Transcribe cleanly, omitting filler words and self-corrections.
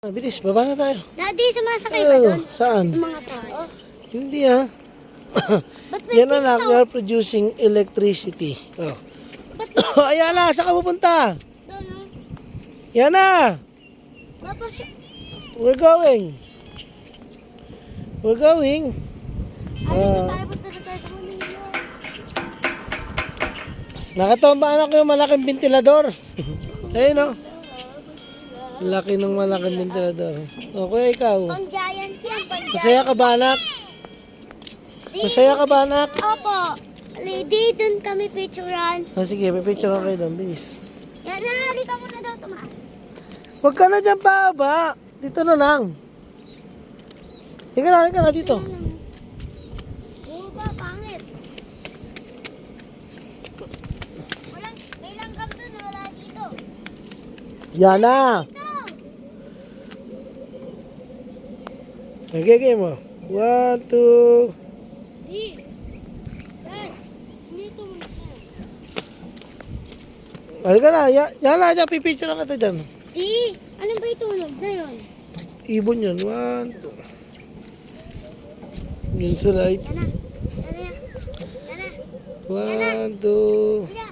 Bilis, baba na tayo. Daddy, sumasakay ba doon? Saan? Yung mga tao. Hindi ah. Ba't may Yan na lang, we pinto? are producing electricity. Oh. Ba't Ayan na, saan ka pupunta? doon? No? Yan na. Papa, We're going. We're going. alis na tayo. Punta na tayo sa Manila. Nakatomba anak ko yung malaking ventilador. Ayun oh. Laki ng malaking ventilador. Okay, ikaw. Pang giant yan, pang giant. Masaya ka ba anak? Masaya ka ba anak? Opo. Lady, doon kami picturean. Oh, sige, may picture ako kayo doon. Bilis. Yan na, halika muna daw, Tomas. Huwag ka na dyan paaba. Dito na lang. Halika na dito. Oo ba, pangit. May langgam doon, wala dito. Yan na. Ito. Okay, mo. 1, 2. Di. Dad, dito muna siya. Halika na. Yan na, dyan. Pipicture lang kita dyan. Di, ano ba itulog na yun? Ibon yun. 1, 2. Yun sa light. Yan na. Yan na. Yan na. 1, 2. Kuya,